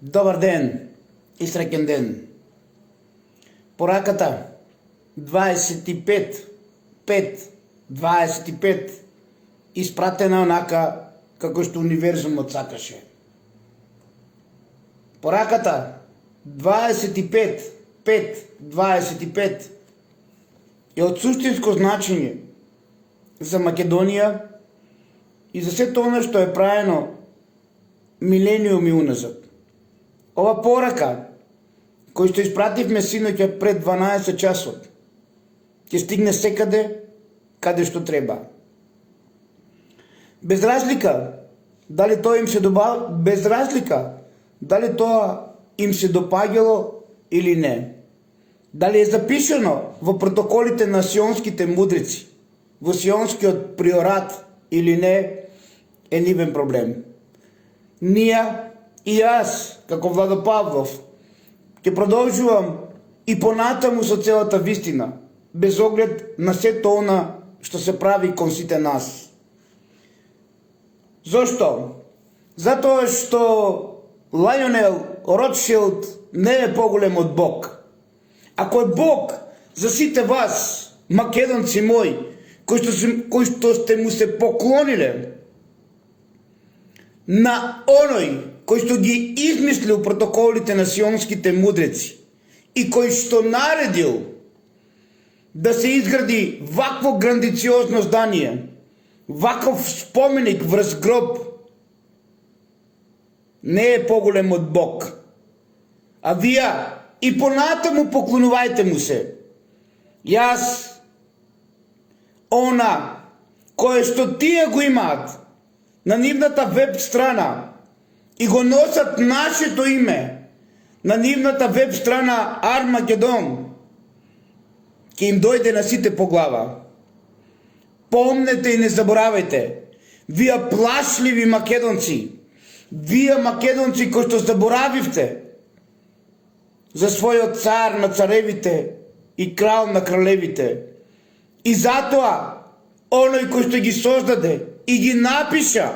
Добър ден и среќен ден. Пораката 25, 5, 25 испратена онака како што универзумот сакаше. Пораката 25, 5, 25 е од суштинско значење за Македонија и за сето оно што е правено милениуми уназад. Ова порака, кој што испративме синоќа пред 12 часот, ќе стигне секаде каде што треба. Без разлика дали тоа им се допаѓало или не. Дали е запишано во протоколите на сионските мудрици, во сионскиот приорат или не, е нивен проблем. Ние и јас, како Владо Павлов, ќе продолжувам и понатаму со целата вистина, без оглед на сето она што се прави кон сите нас. Зошто? Затоа што Лајонел Ротшилд не е поголем од Бог. Ако е Бог за сите вас, македонци мои, кои што сте му се поклониле на оној кој што ги измислил протоколите на сионските мудреци и кој што наредил да се изгради вакво грандициозно здание, ваков споменик врз гроб, не е поголем од Бог. А вие и понатаму поклонувајте му се. Јас, она кое што тие го имаат на нивната веб страна и го носат нашето име на нивната веб страна Армагедон, ќе им дојде на сите по глава. Помнете и не заборавајте, вие плашливи македонци, вие македонци кои што заборавивте за својот цар на царевите и крал на кралевите. И затоа оној кој што ги создаде и ги напиша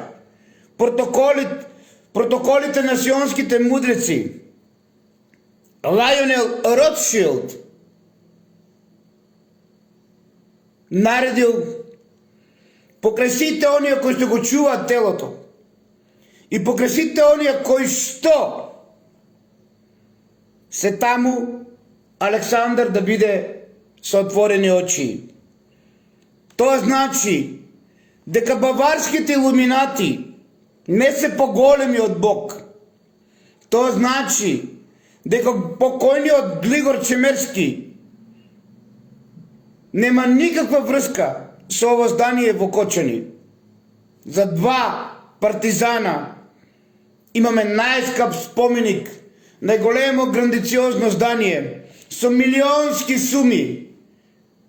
протоколите на сионските мудреци, Лајонел Ротшилд, наредил покрај сите оние кои што го чуваат телото и покрај сите оние кои што се таму, Александар да биде со отворени очи. Тоа значи дека баварските илуминати не се поголеми од Бог. Тоа значи дека покојниот Глигор Чемерски нема никаква врска со ово здание во Кочани. За два партизана имаме најскап споменик, најголемо грандициозно здание со милионски суми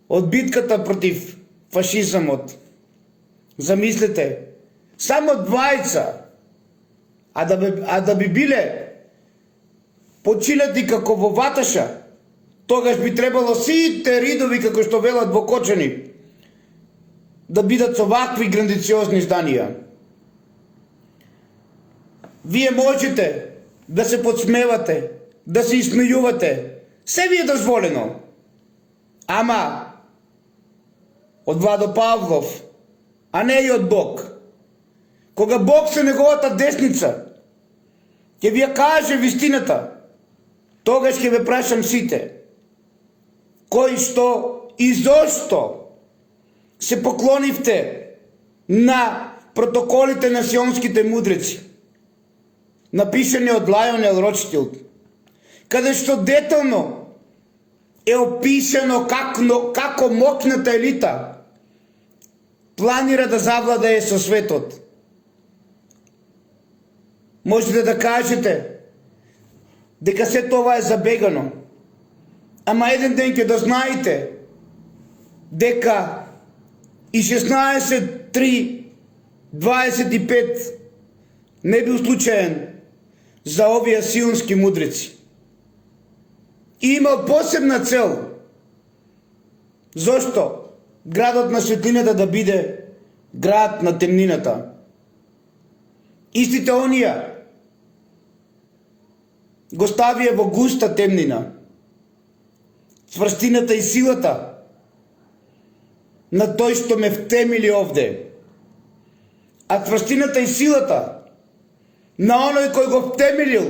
од битката против фашизмот. Замислете, само двајца, а да би биле починати како во Ваташа, тогаш би требало сите ридови, како што велат во Кочани, да бидат со вакви грандициозни зданија. Вие можете да се подсмевате, да се исмејувате, се ви е дозволено. Ама од Владо Павлов, а не и од Бог. Кога Бог се неговата десница ќе ви ја каже вистината, тогаш ќе ве прашам сите, кои што и зошто се поклонивте на протоколите на сионските мудреци, напишани од Лајонел Ротшилд, каде што детално е опишано како мокната елита планира да завладее со светот. Можете да кажете дека се тоа е забегано, ама еден ден ќе дознаете дека и 16.3.25 не бил случаен за овие сионски мудреци. И имал посебна цел. Зошто? Градот на светлината да биде град на темнината. Истите онија го ставија во густа темнина. Цврстината и силата на тој што ме втемили овде. А цврстината и силата на оној кој го втемилил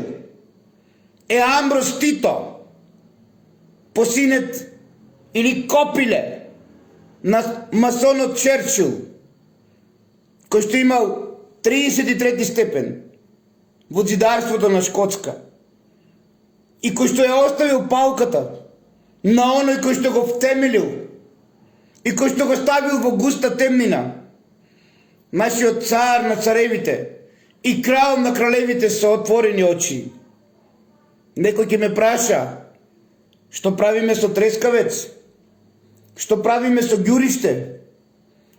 е Амброс Тито, посинет или копиле на масонот Черчил, кој што имал 33 степен во зидарството на Шкотска и кој што ја оставил палката на оној кој што го втемилил и кој што го ставил во густа темнина, нашиот цар на царевите и крал на кралевите со отворени очи. Некој ќе ме праша, што правиме со трескавец, што правиме со ѓуриште,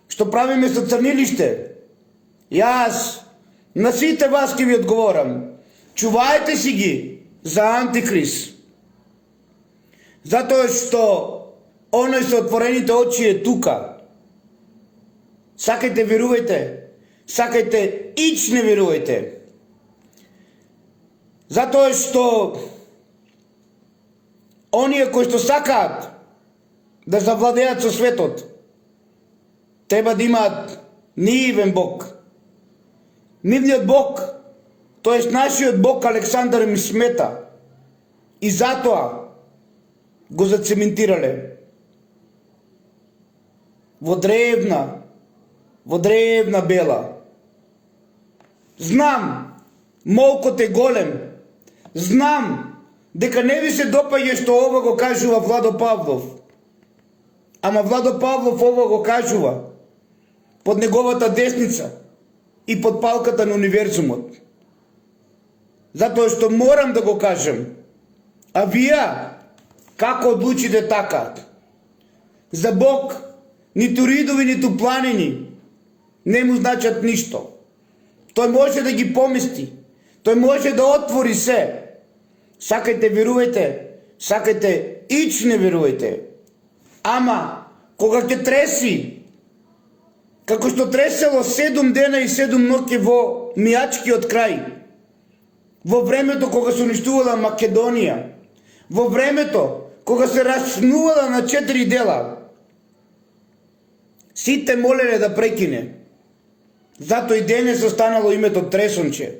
што правиме со црнилиште. Јас на сите вас ќе ви одговорам, чувајте си ги за Антихрист. Затоа што оној со отворените очи е тука. Сакајте верувајте, сакајте ич не верувајте. Затоа што оние кои што сакаат да завладеат со светот, треба да имаат нивен Бог. Нивниот Бог, тоест нашиот Бог Александар ми смета. И затоа го зацементирале во древна бела. Знам, молкот е голем. Знам дека не ви се допаѓа што ова го кажува Владо Павлов. Ама Владо Павлов ова го кажува под неговата десница и под палката на универзумот. Затоа што морам да го кажам. А вие како одлучите така? За Бог ниту ридови, ниту планини не му значат ништо. Тој може да ги помести. Тој може да отвори се. Сакајте верувајте, сакајте ич не верувајте. Ама кога ќе треси, како што тресело 7 дена и 7 ноќи во Мијачкиот крај, во времето кога се уништувала Македонија, во времето кога се раснувала на 4 дела, сите молеле да прекине. Зато и денес останало името Тресонче.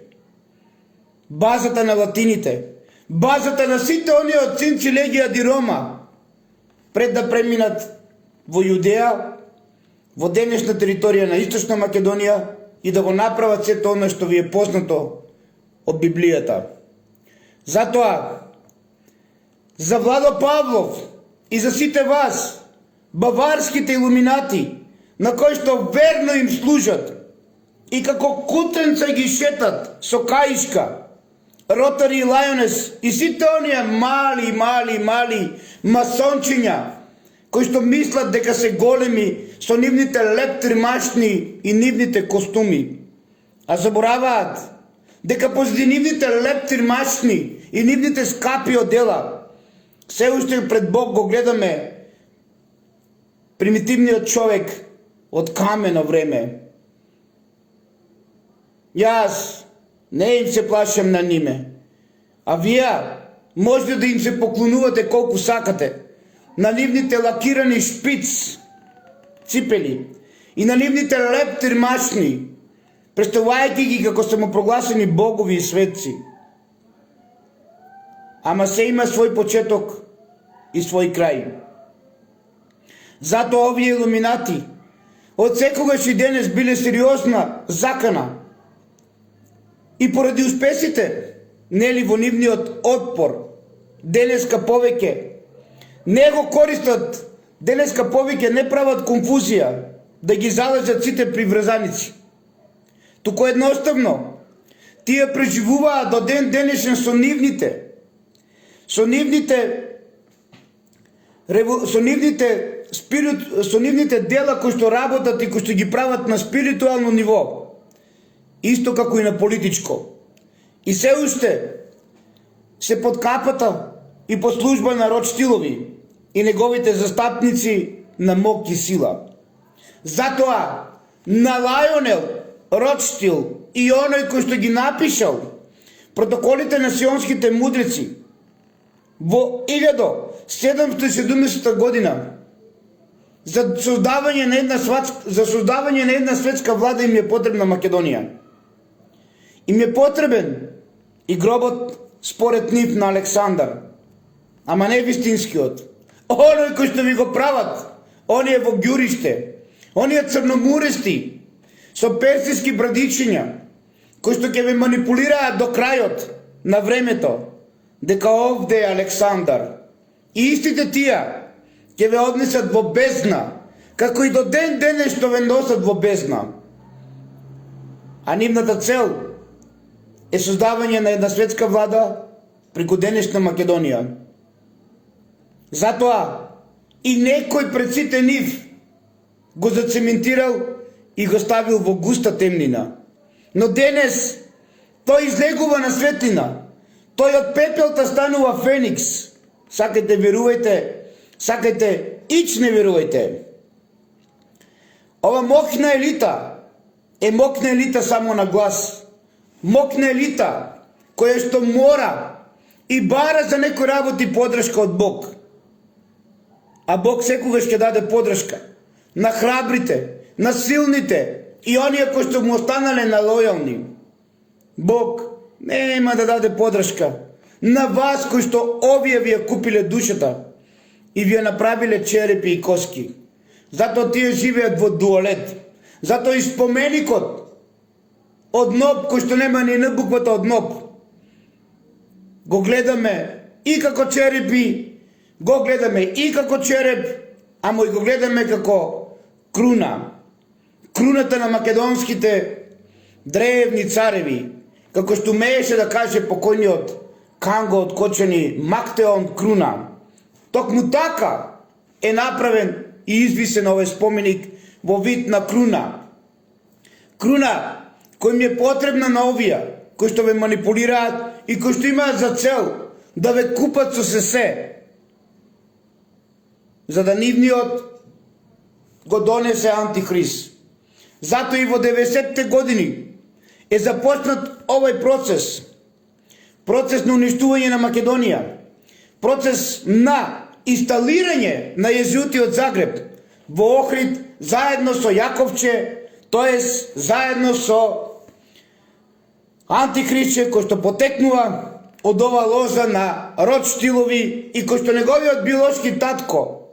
Базата на латините, базата на сите оние од Цинци Легија ди Рома, пред да преминат во Јудеја, во денешна територија на Источна Македонија и да го направат сето оно што ви е познато од Библијата. Затоа, за Владо Павлов и за сите вас, баварските илуминати, на кои што верно им служат и како кутенца ги шетат со каишка, Ротари и Лајонес и сите оние мали масончиња, кои што мислат дека се големи со нивните лептримашни и нивните костуми, а забораваат дека позади нивните лептримашни и нивните скапи одела се уште пред Бог го гледаме примитивниот човек од камено време. Јас не им се плашам на ниме, а вие можете да им се поклонувате колку сакате на нивните лакирани шпиц ципели и на нивните лептирмашни, представувајќи ги како самопрогласени богови и светци. Ама се има свој почеток и свој крај. Затоа овие илуминати од секогаш и денес биле сериозна закана и поради успесите, нели во нивниот отпор, денеска повеќе не го користат, денеска повеќе не прават конфузија да ги залежат сите приврзаници. Туку едноставно, тие преживуваат до ден денешен со нивните дела кои што работат и кои што ги прават на спиритуално ниво, исто како и на политичко. И се уште се под капата и под служба на Ротштилови и неговите застапници на мок и сила. Затоа на Лајонел, Ротштил и оној кој што ги напишал протоколите на сионските мудреци во 1770 година за создавање на една светска влада им е потребна Македонија. Им е потребен и гробот според нив на Александар, ама не вистинскиот. Оној кој што ви го прават, оние во ѓуриште, оние црномурести со персиски брадичиња, кои што ќе ве манипулираат до крајот на времето, дека овде е Александар. И истите тија ќе ве однесат во бездна, како и до ден денес што ве носат во бездна. А нивната цел е создавање на една светска влада преку денешна Македонија. Затоа и некој пред сите нив го зацементирал и го ставил во густа темнина. Но денес тој излегува на светлина. Тој од пепелта станува феникс. Сакате верувајте, сакате ич не верувајте. Ова мокна елита е мокна елита само на глас. Мокна елита која што мора и бара за некој работи подршка од Бог. А Бог секогаш ќе даде подршка на храбрите, на силните и оние кои што му останале на лојални. Бог нема да даде подршка на вас кои што овие ви ја купиле душата и ви ја направиле черепи и коски. Затоа тие живеат во дуалет. Затоа и споменикот од ноп, кој што нема ни на буквата од ноп, го гледаме и како черепи, го гледаме и како череп, ама и го гледаме како круна. Круната на македонските древни цареви, како што умееше да каже покојниот Канго од Кочани, Мактеон круна. Токму така е направен и извисен овој споменик во вид на круна. Круна кој ми е потребна на овие, кои што ве манипулираат и кои што имаат за цел да ве купат со се, за да нивниот го донесе антихрист. Затоа и во 90-те години е започнат овој процес. Процес на уништување на Македонија. Процес на инсталирање на језуити од Загреб во Охрид заедно со Јаковче, тоест заедно со антихристче кој што потекнува од ова ложа на род Штилови и кој што неговиот биолошки татко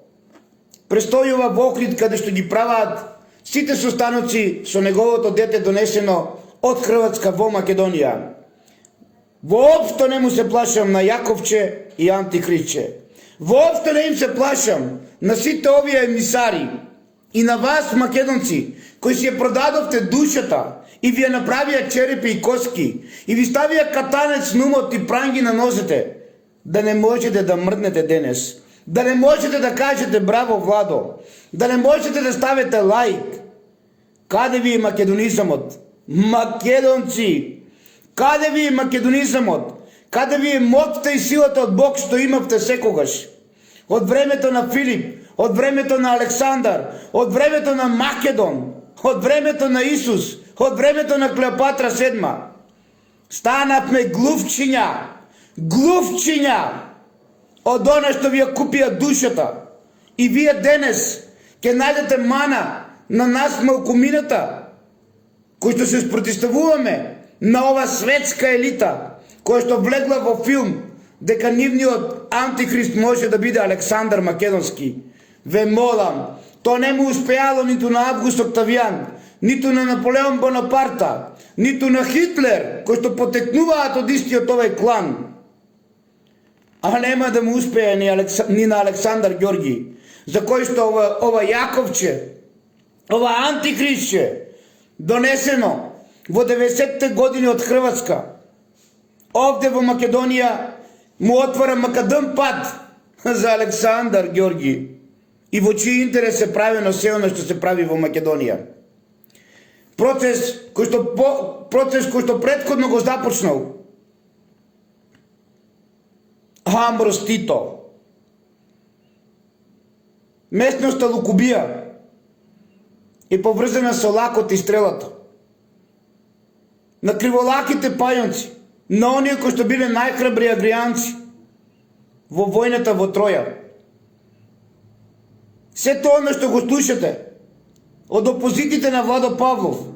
престојува во Охрид каде што ги праваат сите состаноци со неговото дете донесено од Хрватска во Македонија. Воопшто не му се плашам на Јаковче и антихристче. Воопшто не им се плашам на сите овие емисари и на вас, македонци, кои си ја продадовте душата и ви ја направија черепи и коски и ви ставија катанец на умот и пранги на нозете, да не можете да мрднете денес, да не можете да кажете браво Владо, да не можете да ставите лайк. Каде ви е македонизамот? Македонци, каде ви е македонизамот? Каде ви е моќта и силата од Бог што имавте секогаш? Од времето на Филип, од времето на Александар, од времето на Македон, од времето на Исус, од времето на Клеопатра VII. Станавме глувчиња од она што ви ја купија душата. И вие денес ќе најдете мана на нас малкумината, кои што се спротивставуваме на ова светска елита, која што влегла во филм дека нивниот антихрист може да биде Александар Македонски. Ве молам, то не му успеало ниту на Август Октавијан, ниту на Наполеон Бонапарта, ниту на Хитлер, кои што потекнуваат од истиот овој клан. А нема да му успее ни на Александар Ѓорги, за кој што ова Јаковче, ова антихристче, донесено во 90-те години од Хрватска, овде во Македонија му отвора макадам пат за Александар Ѓорги и во чиј интерес е правено се оно што се прави во Македонија. Процес кој што претходно го започнал Амброс Тито. Местноста Лукубија е поврзана со лакот и стрелата. На криволаките пајонци на оние кои што биле најхрабри агријанци во војната во Троја. Се тоа што го слушате од опозитите на Владо Павлов,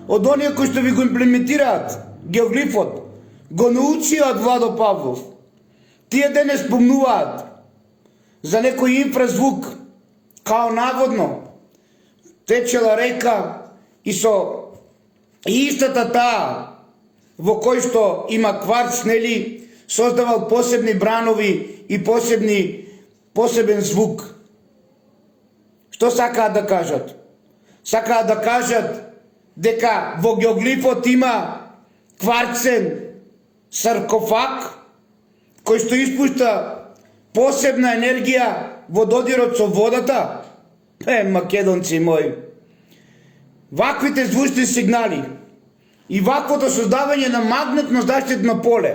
од оние кои што ви го имплементираат геоглифот, го научија од Владо Павлов. Тие денес спомнуваат за некој инфразвук, као наводно течела река и со истата таа во кој што има кварц, нели, создавал посебни бранови и посебен звук. Што сакаат да кажат? Сакаат да кажат дека во геоглифот има кварцен саркофаг кој што испушта посебна енергија во додирот со водата? Македонци мои, ваквите звучни сигнали и ваквото создавање на магнетно заштитно поле,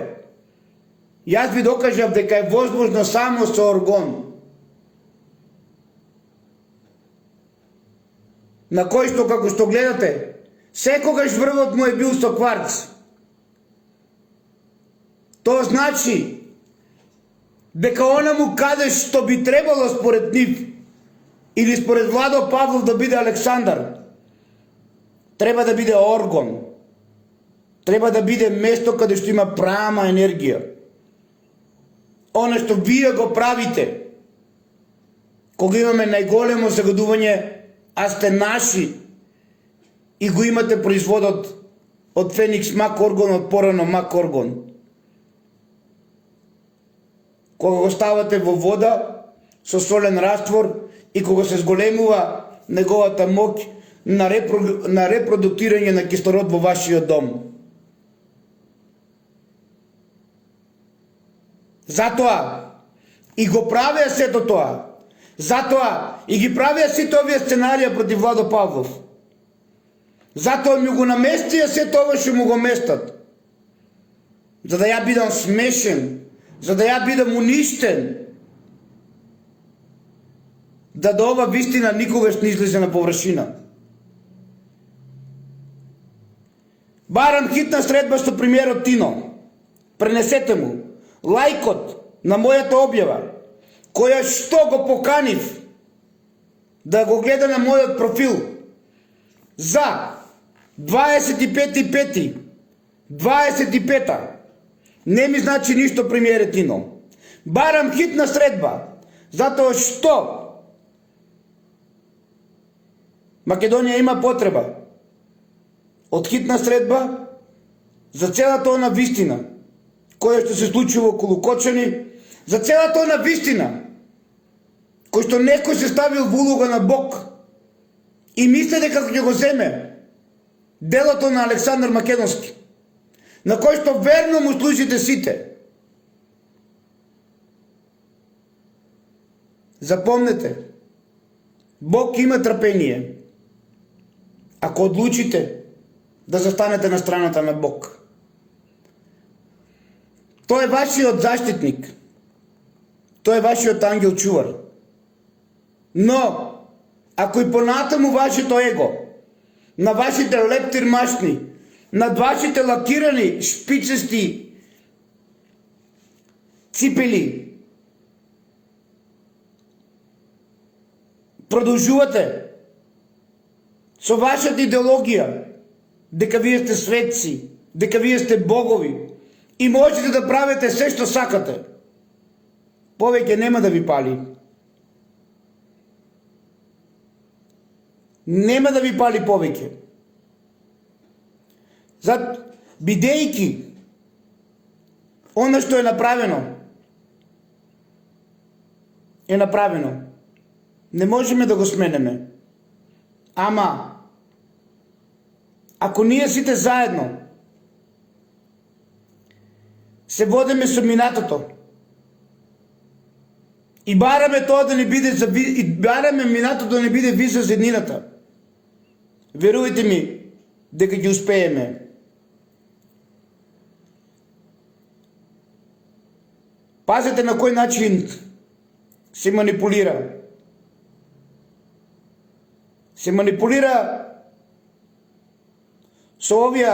јас ви докажав дека е возможно само со оргон, на кој што, како што гледате, секогаш врвот му е бил со кварц. Тоа значи дека онаму каде што би требало според нив или според Владо Павлов да биде Александар, треба да биде оргон. Треба да биде место каде што има прама енергија. Оно што вие го правите, кога имаме најголемо загадување, а сте наши и го имате производот од Феникс Мак Оргон, од порано Мак Оргон. Кога го ставате во вода со солен раствор и кога се зголемува неговата моќ на репродуктирање на кислород во вашиот дом. Затоа и го правеа сето тоа. Затоа и ги правеа сите овие сценарија против Владо Павлов. Затоа ми го наместија сето ова што му го местат. За да ја бидам смешен, за да ја бидам уништен, да до ова вистина никогаш не излезе на површина. Барам хитна средба со премиерот Тино. Пренесете му лајкот на мојата објава, која што го поканив да го гледа на мојот профил за 25.5.25. Не ми значи ништо премиере Тино. Барам хитна средба, затоа што Македонија има потреба од хитна средба за целата она вистина која што се случува околу Кочани, за целата она вистина кој што некој се ставил во улога на Бог и мисли дека ќе го земе делото на Александар Македонски, на кој што верно му служите сите. Запомнете, Бог има трпение ако одлучите да застанете на страната на Бог. Тој е вашиот заштитник. Тој е вашиот ангел чувар. Но, ако и понатаму вашето его, на вашите лептирмашни, над вашите лакирани шпицести ципели, продолжувате со вашата идеологија дека вие сте светци, дека вие сте богови и можете да правите се што сакате, повеќе нема да ви пали. Нема да ви пали повеќе. Бидејќи она што е направено, не можеме да го сменеме. Ама, ако ние сите заедно се водиме со минатото и бараме тоа да не биде и бараме минатото да не биде виза за еднината, верувајте ми дека ќе успееме. Пазете на кој начин се манипулира. Се манипулира со овие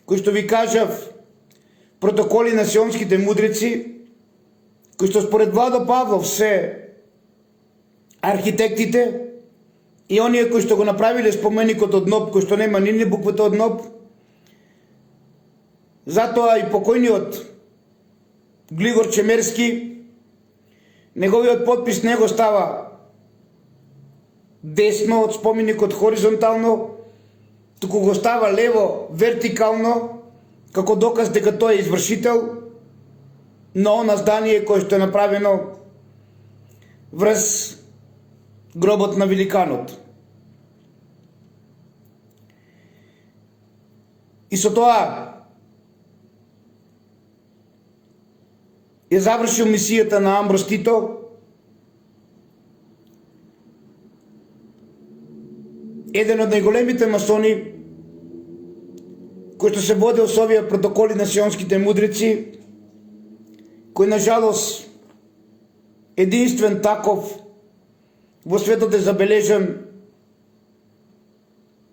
кои што ви кажав, протоколи на сионските мудреци, кои што според Владо Павлов се архитектите и оние кои што го направиле споменикот од Ноб, кој што нема ни буквата од Ноб. Затоа и покојниот Глигор Чемерски, неговиот подпис не го става десно од споменикот хоризонтално, туку го става лево вертикално, како доказ дека тој е извршител на она здание кое што е направено врз гробот на великанот. И со тоа е завршил мисијата на Амброс Тито, еден од најголемите масони кој што се водел со овие протоколи на сионските мудреци, кој на жалост единствен таков во светот е забележен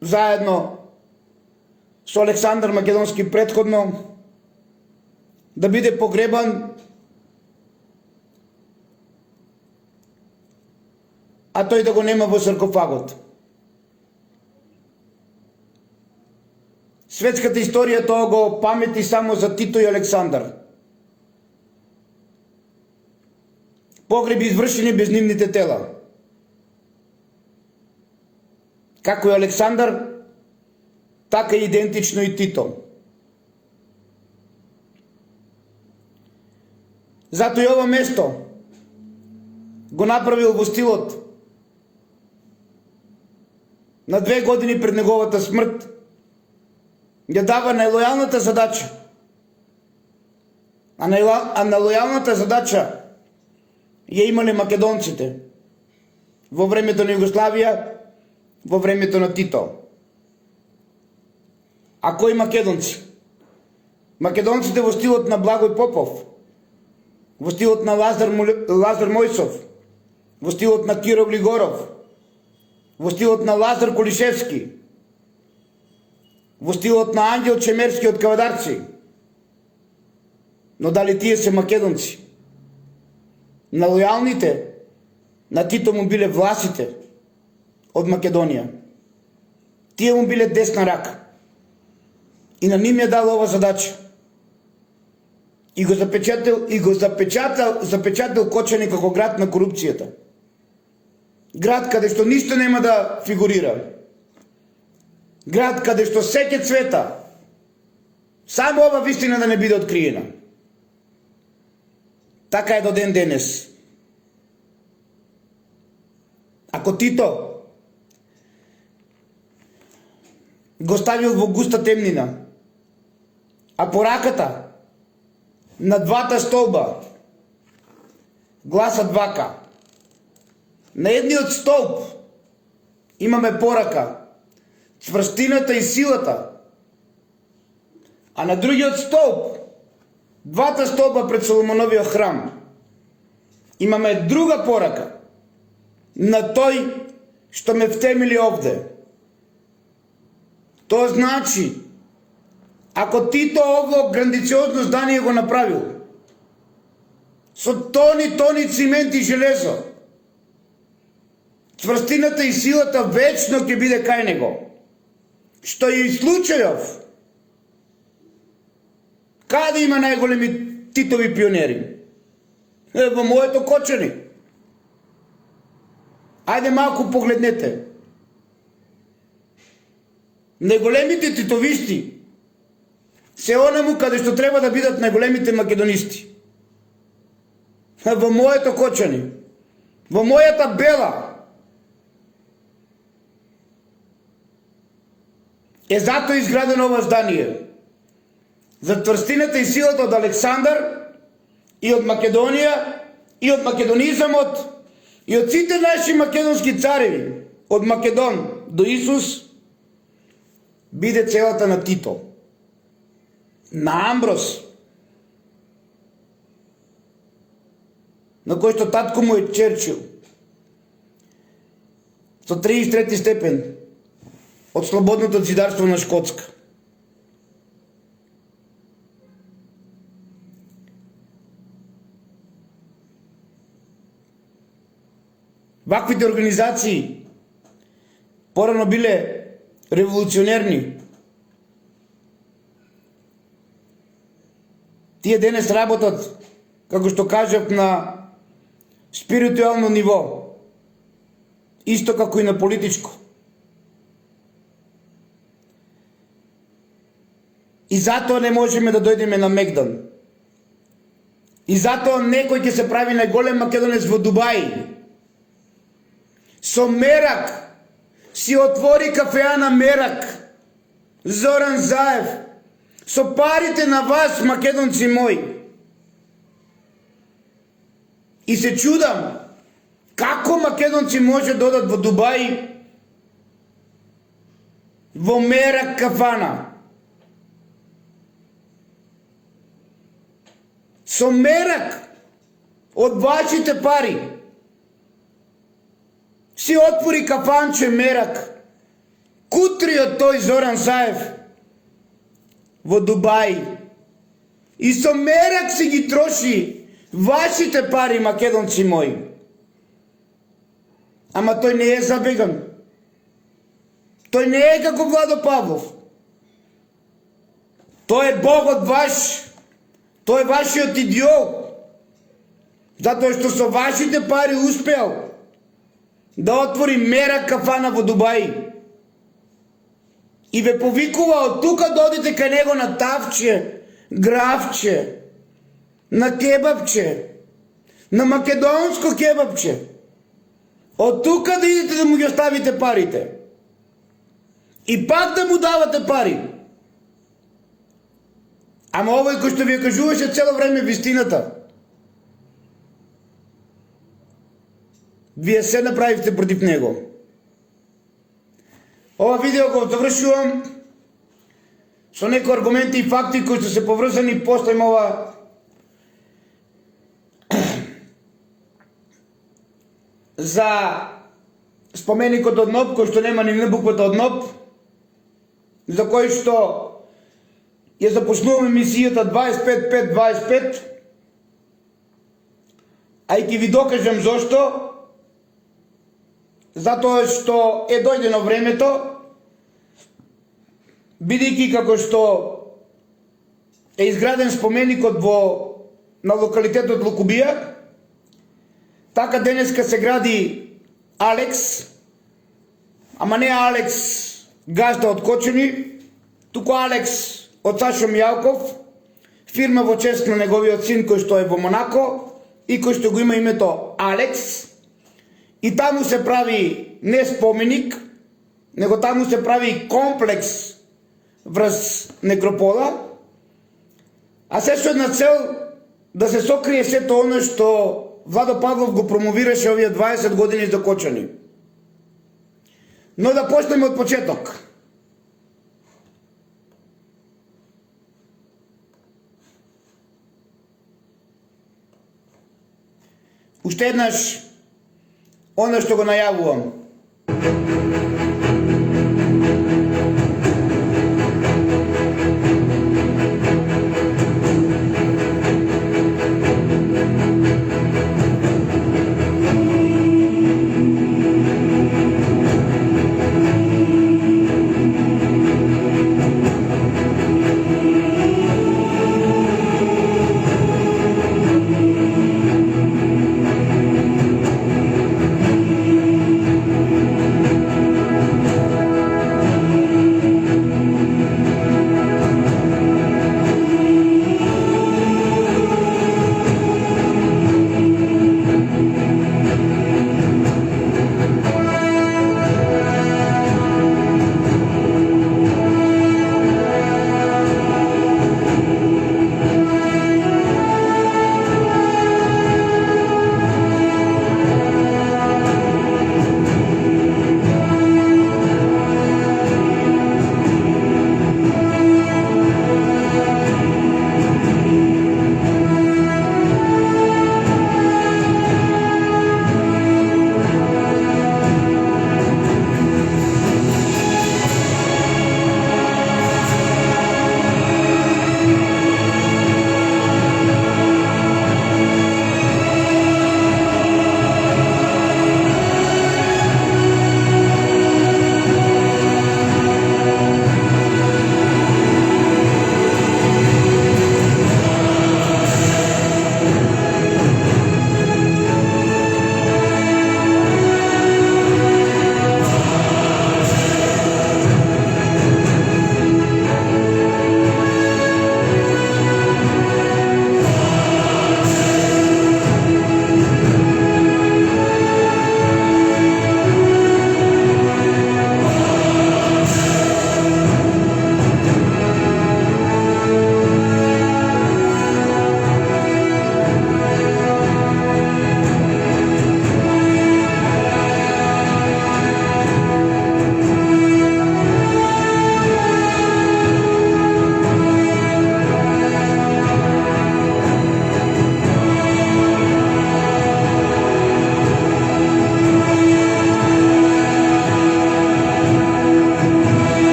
заедно со Александар Македонски претходно, да биде погребан, а тој да го нема во саркофагот. Светската историја тоа го памети само за Тито и Александар. Погреби извршени без нивните тела. Како и Александар, така и идентично и Тито. Зато и ова место го направил во стилот на 2 години пред неговата смрт, ја дава најлојалната задача. А најлојалната задача ја имале македонците во времето на Југославија, во времето на Тито. А кои македонци? Македонците во стилот на Благој Попов, во стилот на Лазар Мојсов, во стилот на Киро Глигоров, во стилот на Лазар Колишевски, во стилот на Ангел Чемерски од Кавадарци. Но дали тие се македонци? На лојалните на Тито му биле власите од Македонија. Тие му биле десна рака. И на ним ја дал ова задача. И го запечатал Кочани како град на корупцијата. Град каде што ништо нема да фигурира. Град каде што секе цвета. Само ова вистина да не биде откриена. Така е до ден денес. Ако Тито го ставил во густа темнина, а пораката на двата столба гласат вака: на едниот столб имаме порака, цврстината и силата, а на другиот столб, двата столба пред Соломоновиот храм, имаме друга порака, на тој што ме втемили овде. Тоа значи, ако Тито ово грандициозно здание го направил, со тони цимент и железо, цврстината и силата вечно ќе биде кај него. Што е и случајов. Каде има најголеми Титови пионери? Во моето Кочани. Ајде малку погледнете. Најголемите титовисти се онаму каде што треба да бидат најголемите македонисти. Во моето Кочани. Во мојата Бела. Е затоа изградено ова здание. За тврстината и силата од Александар и од Македонија и од македонизамот и од сите наши македонски цареви, од Македон до Исус, биде целата на Тито, на Амброс, на кој што татко му е Черчил, со 33 степен од Слободното ѕидарство на Шкотска. ваквите организации порано биле револуционерни. Тие денес работат, како што кажав, на спиритуално ниво, исто како и на политичко. И затоа не можеме да дојдеме на Мегдан. И затоа некој ќе се прави најголем македонец во Дубај. Со мерак си отвори кафеа на мерак. Зоран Заев. Со парите на вас, македонци мои. И се чудам како македонци може да одат во Дубај во мерак кафана. Со мерак од вашите пари си отвори кафанче мерак. Кутриот тој Зоран Заев во Дубај. И со мерак си ги троши вашите пари, македонци мои. Ама тој не е забеган. Тој не е како Владо Павлов. Тој е богот ваш. Тој е вашиот идеол. Затоа што со вашите пари успеал да отвори мерак кафана во Дубај. И ве повикува од тука да одите кај него на тавче, гравче, на кебапче, на македонско кебапче. Од тука да идете да му ги оставите парите. И пак да му давате пари. Ама овој кој што ви ја кажуваше цело време вистината. Вие се направивте против него. Ова видео го завршувам со некои аргументи и факти кои што се поврзани после ова за споменикот од НОП, кој што нема ни на буквата од НОП, за кој што ја започнуваме мисијата 25-5-25, а и ќе ви докажам зошто. Затоа што е дојдено времето, бидејќи како што е изграден споменикот на локалитетот Лукубија, така денеска се гради Алекс, ама не Алекс газда од Кочани, туку Алекс од Сашо Мијалков, фирма во чест на неговиот син кој што е во Монако и кој што го има името Алекс. И таму се прави не споменик, него таму се прави комплекс врз некропола, а се со една цел да се сокрие сето оно што Владо Павлов го промовираше овие 20 години за Кочани. Но да почнеме од почеток. Уште еднаш оно што го најавувам.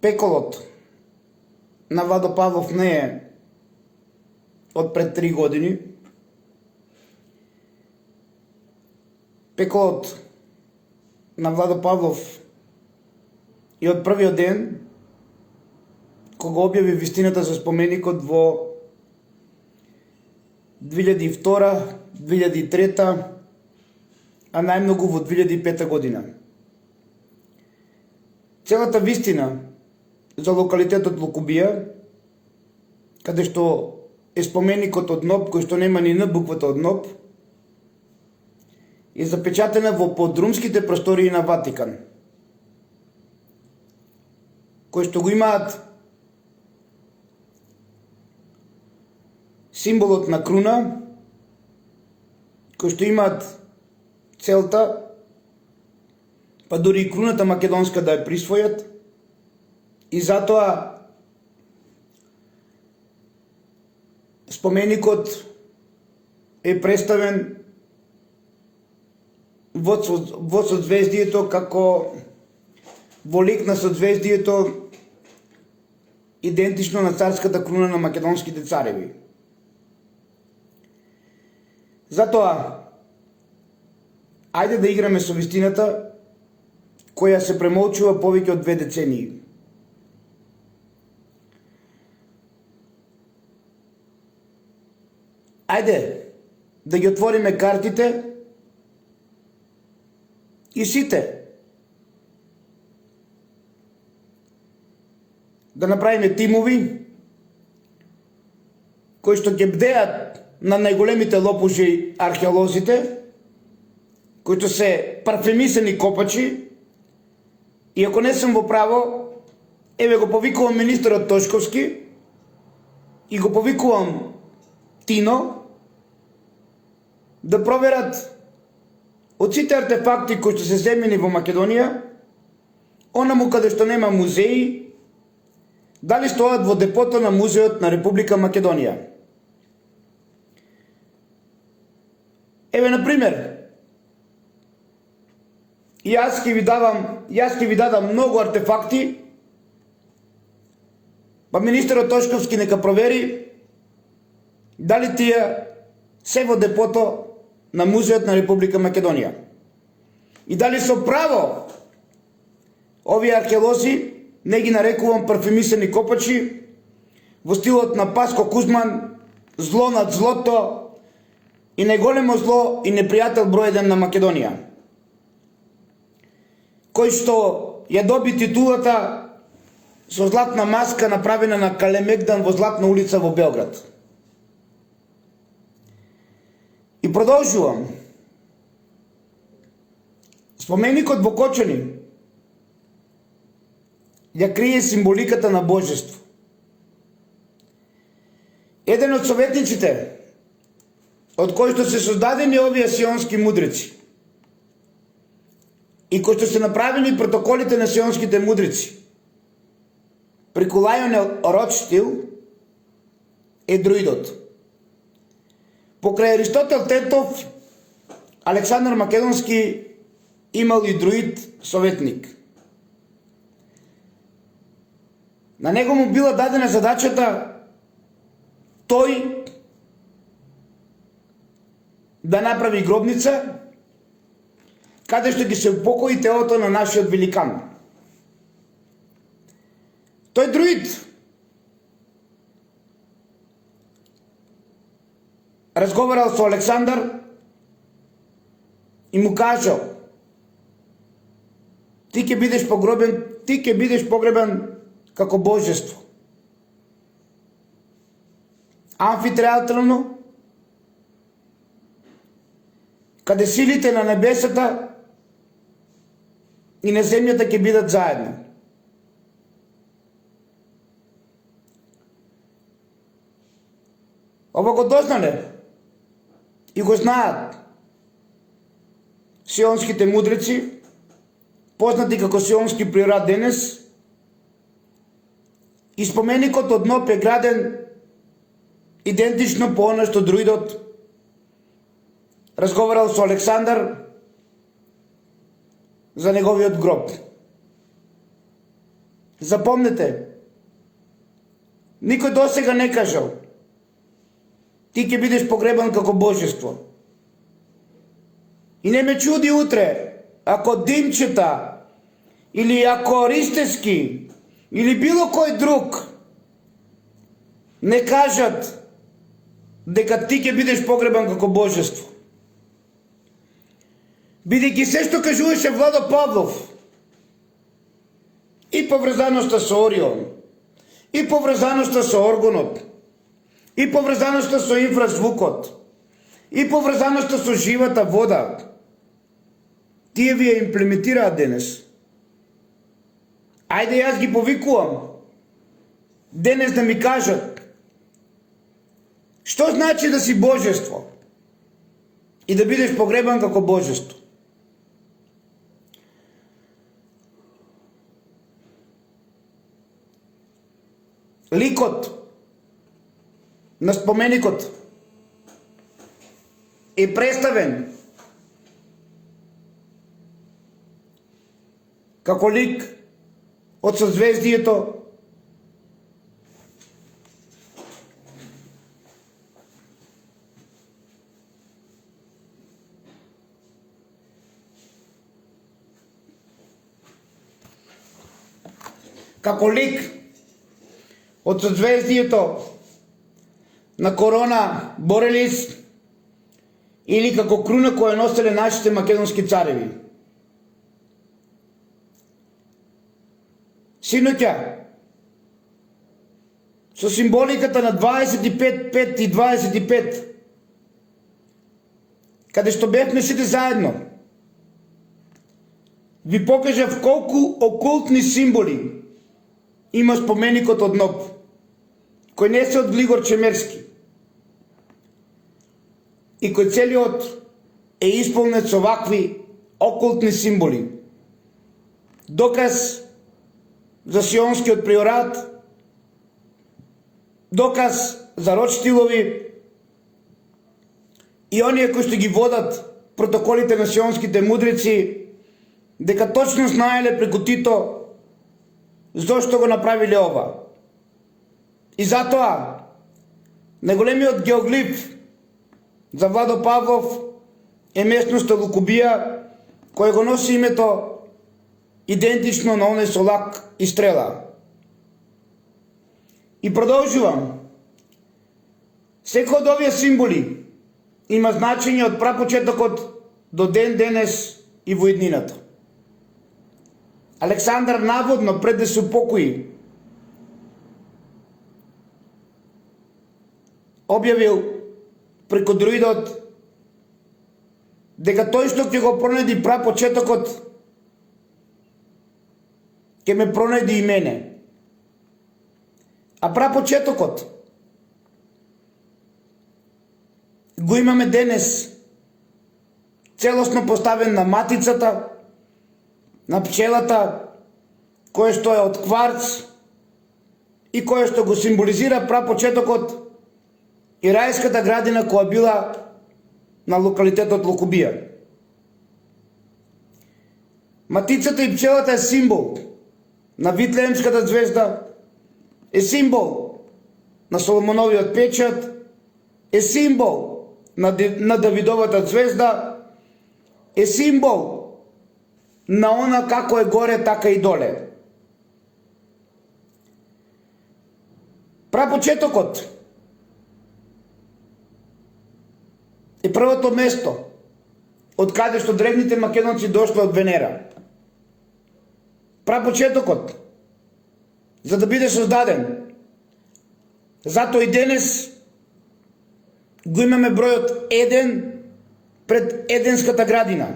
Пеколот на Владо Павлов не е от пред 3 години. Пеколот на Владо Павлов и од првиот ден кога објави вистината за споменикот во 2002, 2003, а најмногу во 2005 година. Целата вистина за локалитетот Лукубија, каде што е споменикот од НОП, кој што нема ни Н буквата од НОП, е запечатена во подрумските простории на Ватикан, кои што го имаат символот на круна, кои што имаат целта, па дури и круната македонска да ја присвојат, и затоа споменикот е представен во созвездието како во лик на созвездието идентично на царската круна на македонските цареви. Затоа, ајде да играме со вистината која се премолчува повеќе од 2 децении. Ајде да ги отвориме картите и сите да направиме тимови кои што ќе бдеат на најголемите лопуши археолозите, кои што се парфемисани копачи, и ако не сум во право, еве го повикувам министерот Тошковски и го повикувам Тино да проверат од сите артефакти кои што се земени во Македонија, онаму каде што нема музеи, дали стоат во депото на музеот на Република Македонија. Еве, например, јас ќе ви дадам многу артефакти, па министерот Тошковски нека провери дали тие се во депото на музеот на Република Македонија. И дали со право овие археолози не ги нарекувам парфемисани копачи во стилот на Паско Кузман, зло над злото и најголемо зло и непријател број 1 на Македонија, кој што ја доби титулата со златна маска направена на Калемегдан во Златна улица во Белград. И продолжувам. Споменикот во Кочани ја крие символиката на божество. Еден од советниците од кои што се создадени овие сионски мудрици и кои што се направени протоколите на сионските мудрици преку Лајонел Ротштил е друидот. Покрај Аристотел Тетов, Александар Македонски имал и друид советник. На него му била дадена задачата тој да направи гробница каде што ги се упокои телото на нашиот великан. Тој друид разговарал со Александар и му кажал: ти ќе бидеш погребан како божество. Амфитеатрално, каде силите на небесата и на земјата ќе бидат заедно. Ова го дознале и го знаат сионските мудреци, познати како сионски приорат денес, и споменикот од НОП е граден идентично по она што друидот разговарал со Александар за неговиот гроб. Запомнете, никой досега не кажал, ти ќе бидеш погребан како божество. И не ме чуди утре, ако Димчета, или ако Ристевски, или било кој друг не кажат дека ти ќе бидеш погребан како божество. Бидејќи се што кажуваше Владо Павлов, и поврзаноста со Орион, и поврзаноста со Оргонот, и поврзаноста со инфразвукот, и поврзаноста со живата вода, тие ви ја имплементираат денес. Ајде јас ги повикувам денес да ми кажат што значи да си божество и да бидеш погребан како божество. Ликот на споменикот е представен како лик од созвездието од созвездието на Корона Борелис или како круна која носеле нашите македонски цареви. Синоќа, со символиката на 25, 5 и 25, каде што бевме сите заедно, ви покажав колку окултни символи има споменикот од Ноб, кој не се од Глигор Чемерски и кој целиот е исполнет со вакви окултни символи. Доказ за Сионскиот приорат, доказ за Рочтилови и оние кои што ги водат протоколите на сионските мудреци, дека точно знаеле преку Тито зошто го направиле ова. И затоа најголемиот геоглиф за Владо Павлов е местноста Лукубија, која го носи името идентично на оној со лак и стрела. И продолжувам. Секој од овие символи има значење од прапочетокот до ден денес и во иднината. Александар наводно пред да се упокои објавил преку друидот дека тој што ќе го пронајди прапочетокот ќе ме пронајди и мене. А прапочетокот го имаме денес целосно поставен на матицата, на пчелата, која што е од кварц и која што го символизира прапочетокот и рајската градина која била на локалитетот Лукубија. Матицата и пчелата е символ на Витлеемската звезда, е символ на Соломоновиот печат, е символ на Давидовата звезда, е символ на она како е горе, така и доле. Прапочетокот е првото место од каде што древните македонци дошле од Венера. Прапочетокот, за да биде создаден, затоа и денес го имаме бројот 1 пред Еденската градина,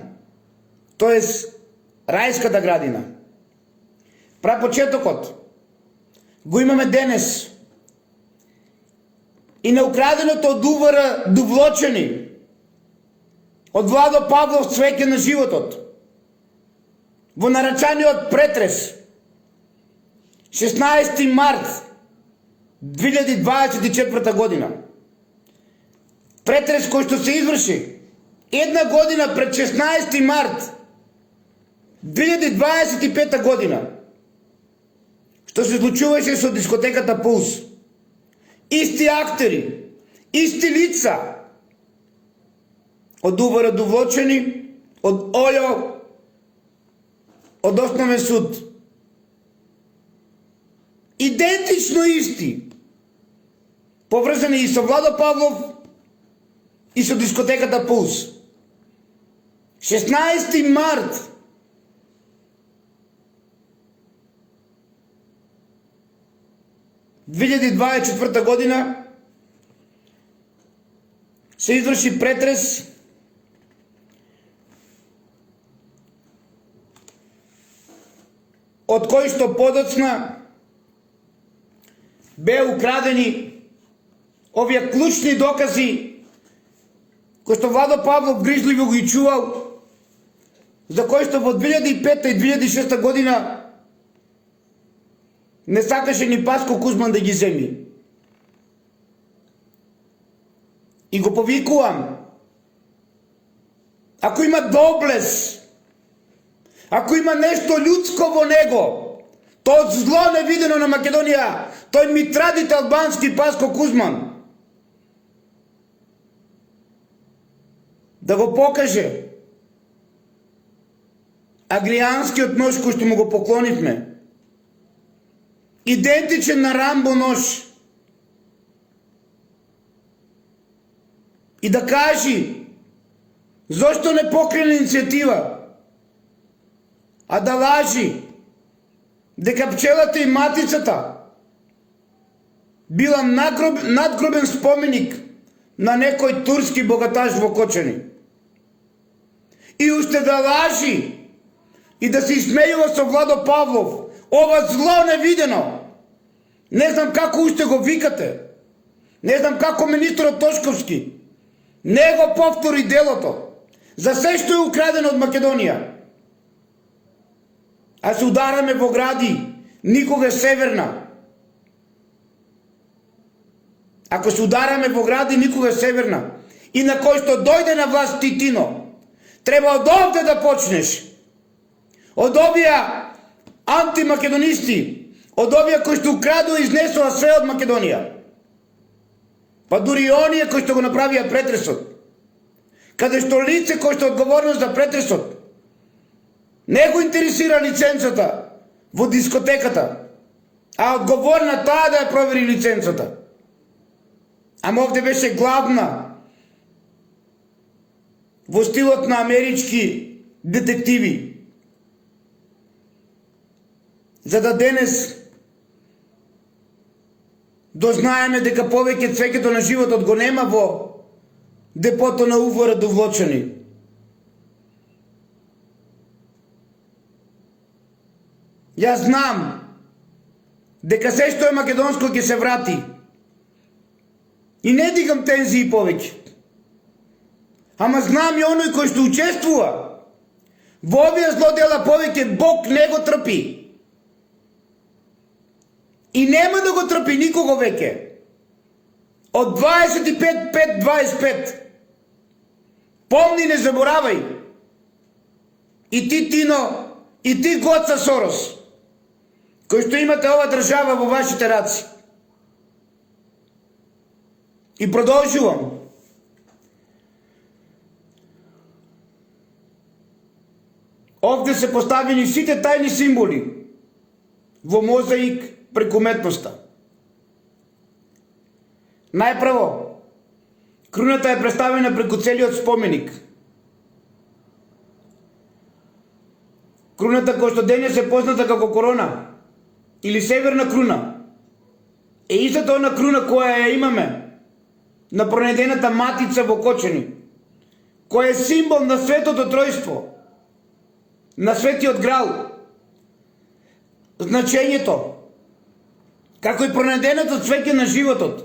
тоест рајската градина. Прапочетокот го имаме денес и на украденото од Увара Дувлочени од Владо Павлов цвеќе на животот во нарачаниот претрес 16 март 2024 година. Претрес кој што се изврши една година пред 16 март 2025 година. што се случуваше со дискотеката Пулс. Исти актери, исти лица, од УВР довлочени, од ОЈО, од Основен суд. Идентично исти, поврзани и со Владо Павлов и со дискотеката Пулс. 16 март 2024 година се изврши претрес од кој што подоцна беа украдени овие клучни докази кои што Владо Павлов грижливо ги чувал, за кои што во 2005 и 2006 година не сакаше ни Паско Кузман да ги земи. И го повикувам, ако има доблес, ако има нешто людско во него, тоа зло невидено на Македонија, тој митрадите албански Паско Кузман, да го покаже агријанскиот нож кој што му го поклонивме, идентичен на Рамбо нож, и да кажи зошто не покрene иницијатива, а да лажи дека пчелата и матицата била надгробен споменик на некој турски богаташ во Кочани. И уште да лажи и да се изсмејува со Владо Павлов, ова зло невидено. Не знам како уште го викате. Не знам како министрот Тошковски не го повтори делото за се што е украдено од Македонија. А се удараме во гради, никога северна. Ако се удараме во гради, никога северна, и на кој што дојде на власт Титино, треба од овде да почнеш. Од овие антимакедонисти, од овие кои што украдува и изнесува све од Македонија. Па дури и оние кои што го направија претресот, каде што лице кои што одговорност за претресот не го интересира лиценцата во дискотеката, а одговорна таа да ја провери лиценцата. Ама овде беше главна во стилот на амерички детективи. За да денес дознаеме дека повеќе цвеќето на животот го нема во депото на УВР довлочени. Јас знам дека се што е македонско ќе се врати. И не дигам тензии повеќе. Ама знам и оној кој што учествува во овие злодела повеќе, Бог не го трпи. И нема да го трпи никого веќе. Од 25-5-25. Помни, не заборавај. И ти, Тино, и ти, Гоца Сорос, кои што имате ова држава во вашите раци. И продолжувам. Овде се поставени сите тајни символи во мозаик преку уметноста. Најпрво, круната е представена преку целиот споменик. Круната која што денес е позната како корона или северна круна е истата она круна која ја имаме на пронедената матица во Кочани, која е символ на светото тројство, на светиот грал. Значењето, како и пронеденото цвеќе на животот,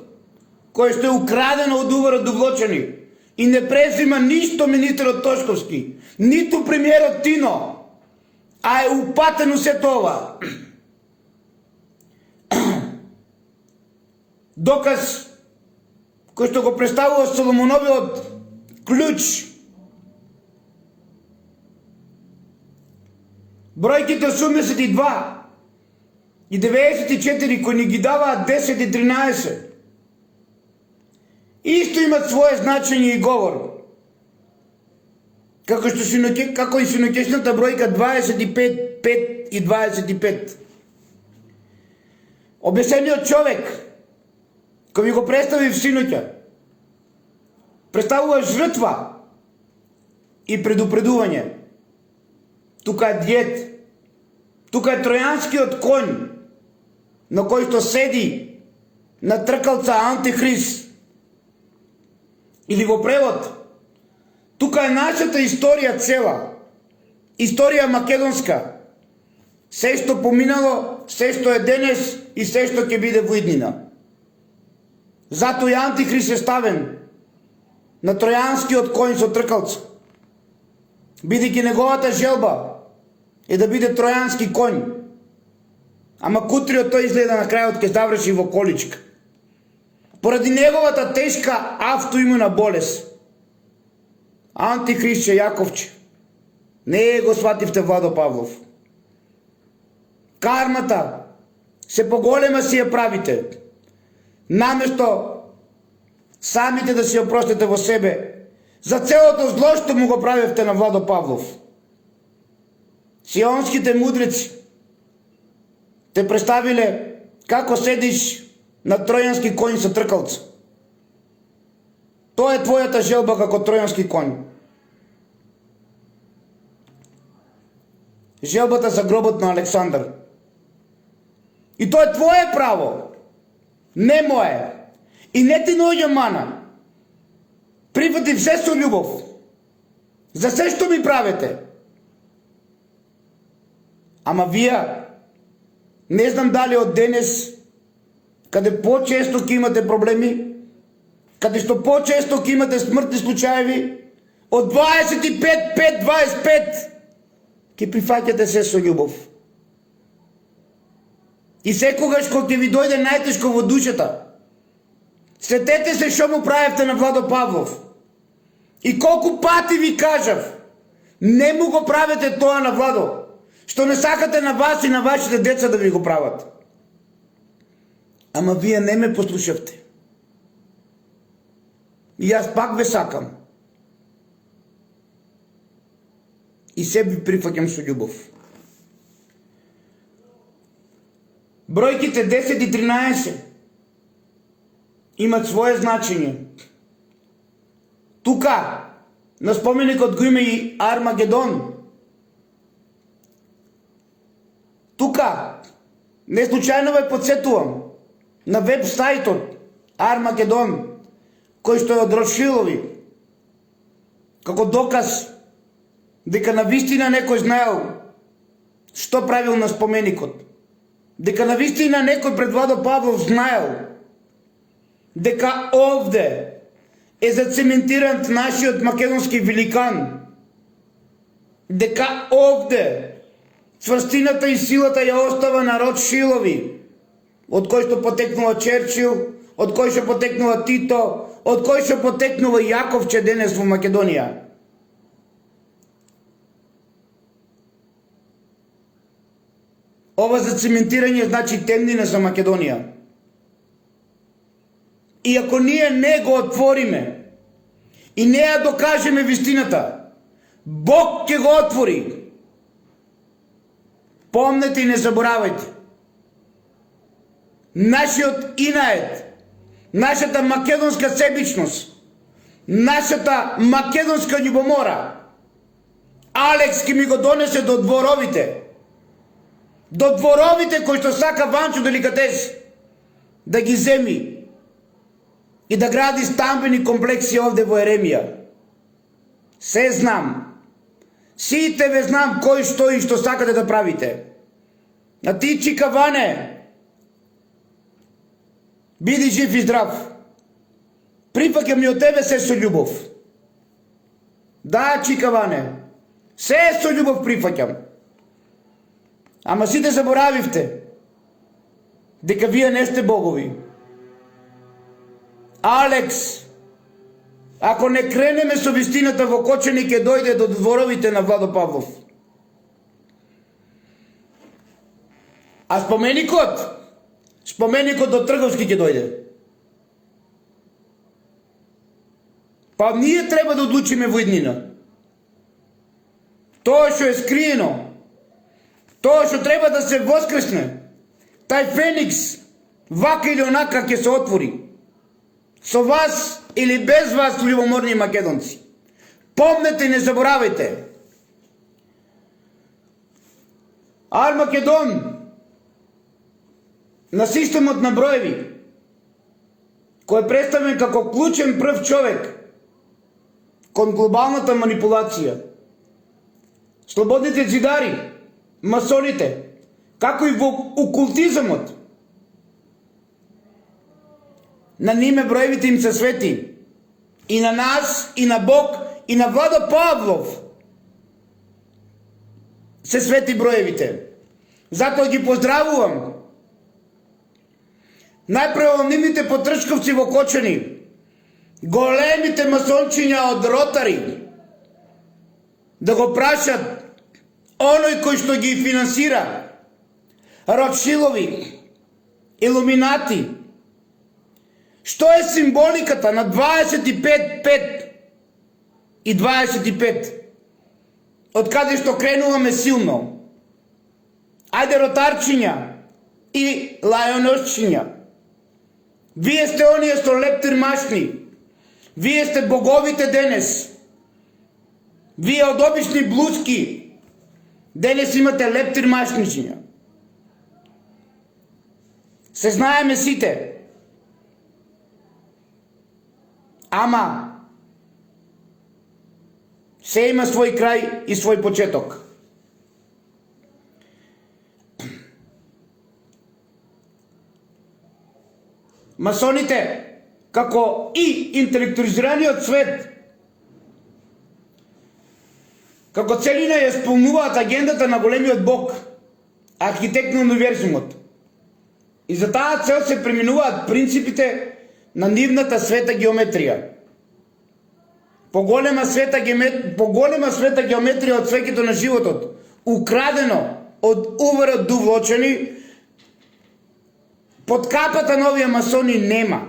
кое што е украдено од УВР довлочени и не презима ништо министерот Тошковски, ниту премиерот Тино, а е упатено се това. Доказ кој што го представува Соломоновиот клjuč. Бројките 82 и 94 кои ни ги даваат 10 и 13, исто имат свое значење и говор. Како и синокешната бројка 25, 5 и 25. Обесениот човек, кој ми го представив синоќа, представува жртва и предупредување. Тука е диет. Тука е тројанскиот конј, на кој што седи на тркалца Антихрист. Или во превод, тука е нашата историја цела. Историја македонска. Се што поминало, се што е денес и се што ќе биде во иднина. Затоа и Антихрист е ставен на тројанскиот конј со тркалца. Бидејќи неговата желба е да биде тројански конј. Ама кутриот тој изгледа на крајот ќе заврши во количка. Поради неговата тешка автоимуна болест. Антихристче Јаковче, не го свативте Владо Павлов. Кармата се поголема си ја правите. Наместо самите да си ја простите во себе, за целото зло што му го правевте на Владо Павлов. Сионските мудрици те представиле како седиш на тројански конј со тркалца. Тоа е твојата желба како тројански конј. Желбата за гробот на Александар. И тоа е твое право, не мое. И не ти наоѓа мана. Прифатив се со љубов. За се што ми правите. Ама вие, не знам дали од денес, каде по-често ќе имате проблеми, каде што по-често ќе имате смртни случаеви, од 25, 5, 25, ќе прифаќате се со љубов. И секогаш кога ќе ви дојде најтешко во душата, сетете се што му правевте на Владо Павлов. И колку пати ви кажав, не му го правете тоа на Владо, што не сакате на вас и на вашите деца да ви го прават. Ама вие не ме послушавте. И јас пак ве сакам. И се ви прифаќам со љубов. Бројките 10 и 13 имат свое значење. Тука, на споменикот го има и Армагедон. Тука, не случајно ве подсетувам на веб сајтот Армагедон, кој што е од Рошилови, како доказ дека навистина некој знаел што правил на споменикот. Дека навистина некој пред Владо Павлов знаел дека овде е зацементиран нашиот македонски великан. Дека овде цврстината и силата ја остава народ Шилови, од кој што потекнува Черчил, од кој што потекнува Тито, од кој што потекнува Јаковче денес во Македонија. Ова зацементирање значи темнина за Македонија. И ако ние не го отвориме и не ја докажеме вистината, Бог ќе го отвори. Помнете и не заборавајте. Нашиот инает, нашата македонска себичност, нашата македонска љубомора, Алекс ќе ми го донесе до дворовите. До дворовите кои што сака Ванчо Деликатес да ги земи и да гради стамбени комплекси овде во Еремија. Се знам. Сите ве знам кој што и што сакате да правите. А ти, Чика Ване, биди жив и здрав. Прифаќам и од тебе се со љубов. Да, Чика Ване, се со љубов прифаќам. Ама сите заборавивте дека вие не сте богови. Алекс, ако не кренеме со вистината во Кочани, ќе дојде до дворовите на Владо Павлов. А споменикот до Трговски ќе дојде. Па ние треба да одлучиме во иднина. Тоа што е скриено, тоа што треба да се воскресне, тај феникс, вака или онака ќе се отвори. Со вас или без вас, љубоморни македонци. Помнете и не заборавајте. Армагедон на системот на броеви, кој е представен како клучен прв човек кон глобалната манипулација. Слободните ѕидари, масоните, како и во окултизмот, на ниме броевите им се свети. И на нас, и на Бог, и на Владо Павлов се свети броевите. Затоа ги поздравувам најпреонимните потрчковци во Кочани, големите масончиња од Ротари, да го прашат оној кој што ги финансира, Ротшилови, Илуминати, што е символиката на 25-5 и 25, од каде што кренуваме силно. Ајде, ротарчиња и лајоносчиња, вие сте оние со лептир машни, вие сте боговите денес, вие од обични блуски денес имате лептир машничиња. Се знаеме сите, ама се има свој крај и свој почеток. Масоните, како и интелектуализираниот свет, како целина ја исполнуваат агендата на големиот Бог, архитект на универзумот. И за таа цел се преминуваат принципите на нивната света геометрија. Поголема света геометрија од свеќето на животот, украдено од уверот дувлочени, под капата на овие масони нема.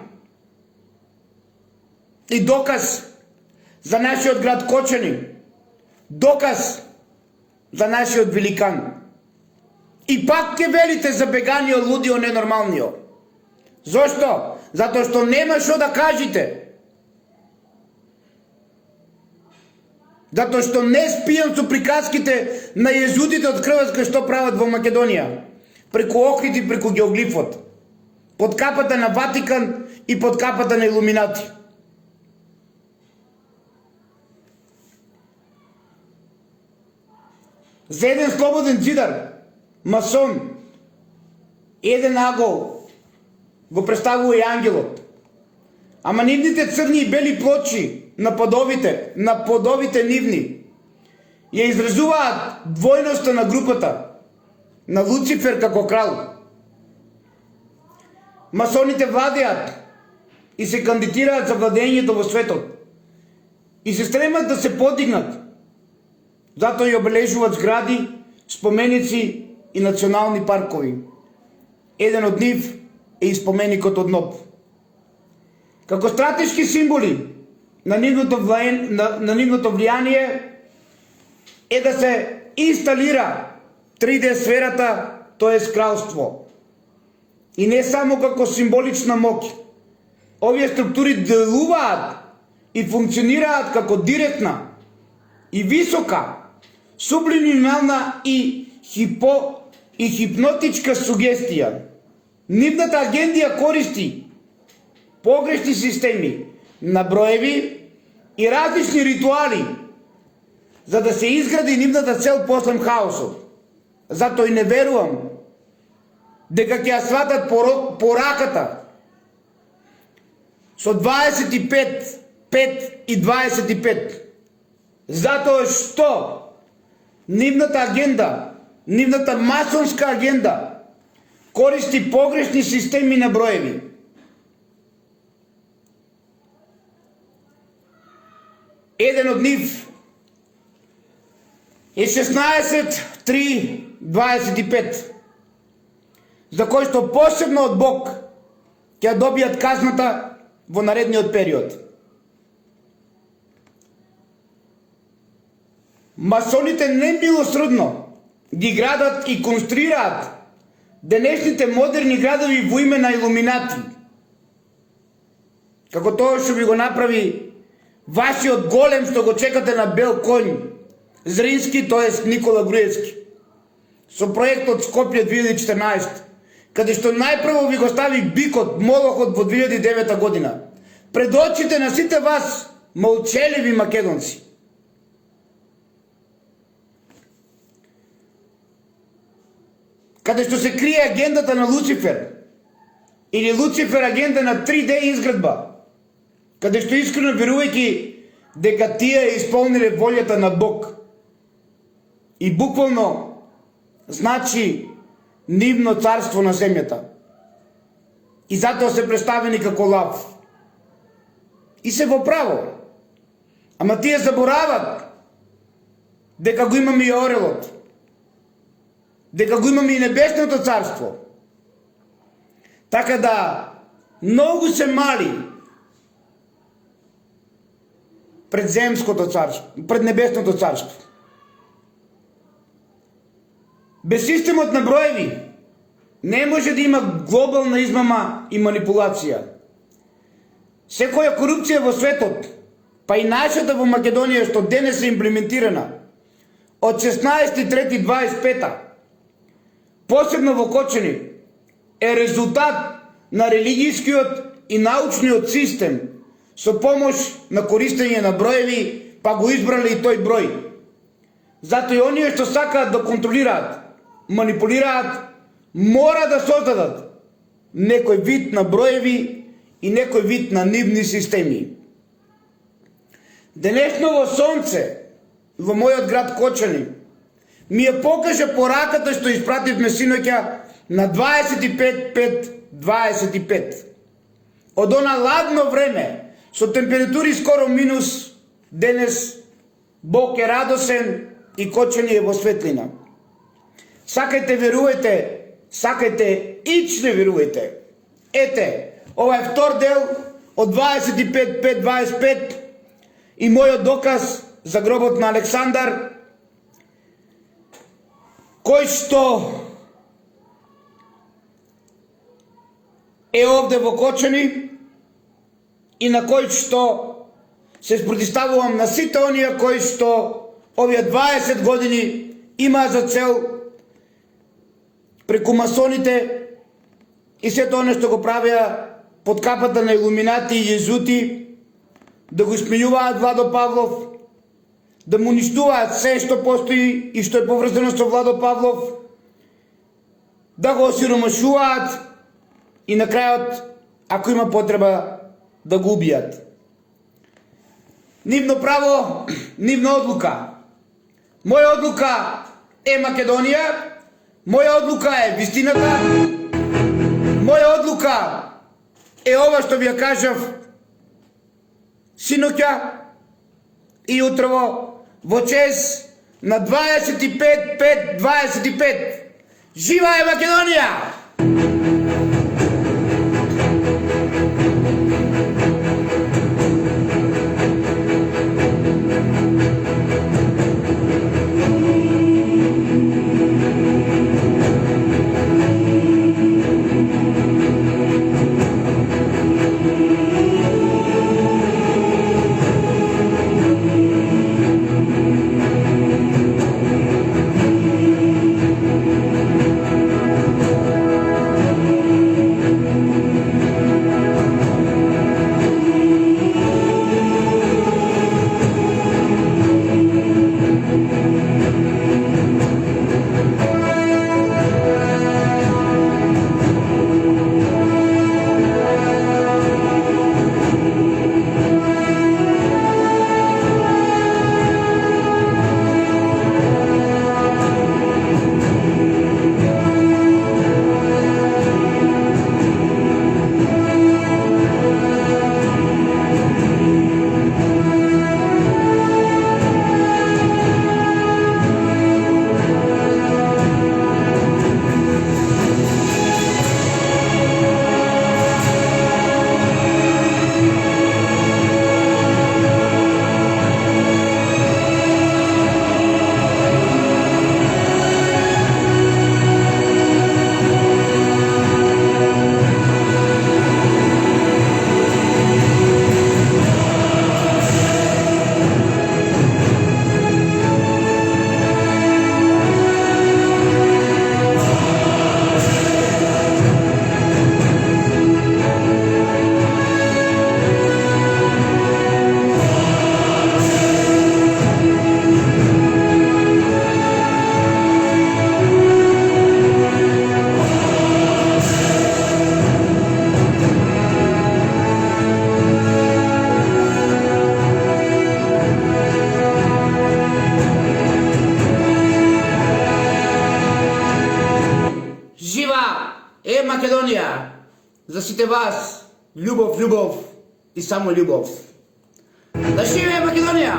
И доказ за нашиот град Кочани, доказ за нашиот великан. И пак ке велите за беганио, лудио, ненормалнио. Зошто? Затоа што нема што да кажете. Затоа што не спијам со приказките на језудите од Хрватска што прават во Македонија. Преку Охрид и преку геоглифот. Под капата на Ватикан и под капата на Илуминати. За еден слободен ѕидар, масон, еден агол го представува и ангелот. Ама нивните црни и бели плочи на подовите нивни ја изразуваат двојноста на групата на Луцифер како крал. Масоните владеат и се кандидираат за владењето во светот. И се стремат да се подигнат. Затоа и обележуваат згради, споменици и национални паркови. Еден од нив е и споменикот од Ноб. Како стратешки символи на нивното влијание е да се инсталира 3D сферата, т.е. кралство. И не само како символична моќ. Овие структури делуваат и функционираат како директна и висока, сублиминална и хипнотичка сугестија. Нивната агендија користи погрешни системи на броеви и различни ритуали за да се изгради нивната цел послем хаосот. Затоа и не верувам дека ќе ја сватат пораката со 25, 5 и 25. Затоа што нивната агенда, нивната масонска агенда користи погрешни системи на броеви. Еден од нив е 16, 3, 25. за кои што посебно од Бог ќе добијат казната во наредниот период. Масоните немилосредно ги градат и конструираат денешните модерни градови во име на илуминати. Како тоа што ви го направи вашиот голем што го чекате на бел конј, Зрински, т.е. Никола Груевски, со проектот Скопје 2014, каде што најпрво ви го стави бикот, молохот во 2009 година, пред очите на сите вас, молчеливи македонци. Каде што се крие агендата на Луцифер, или Луцифер агенда на 3D изградба, каде што искрено верувајќи дека тие исполниле волјата на Бог. И буквално значи нивно царство на земјата. И затоа се представени како лав. И се во право. Ама тие заборават дека го имаме и орелот. Дека го имаме и небесното царство. Така да многу се мали пред земското царство, пред небесното царство. Без системот на броеви не може да има глобална измама и манипулација. Секоја корупција во светот, па и нашата во Македонија што денес е имплементирана од 16.3.25, посебно во Кочани, е резултат на религијскиот и научниот систем со помош на користење на броеви, па го избрале и тој број. Затоа и оние што сакаат да контролираат, манипулираат, мора да создадат некој вид на броеви и некој вид на нивни системи. Денешново сонце во мојот град Кочани ми ја покажа пораката што испративме синоќа на 25.5.25. Од она ладно време, со температури скоро минус, денес Бог е радосен и Кочани е во светлина. Сакајте верувајте, сакајте ич не верувајте. Ете, ова е втор дел од 25.5.25 и мојот доказ за гробот на Александар, кој што е овде во Кочани и на кој што се спротиставувам на сите оние кои што овие 20 години има за цел преку масоните и сето оно што го правеа под капата на илуминати и језути да го смејуваат Владо Павлов, да му уништуваат се што постои и што е поврзано со Владо Павлов, да го осиромашуваат и на крајот, ако има потреба, да го убијат. Нивно право, нивна одлука. Моја одлука е Македонија, моја одлука е вистината, моја одлука е ова што ви ја кажав синоќа и утрово во чест на 25.5.25. Жива е Македонија! Македония, защите вас, любов, любов и само любов. Да живее Македония!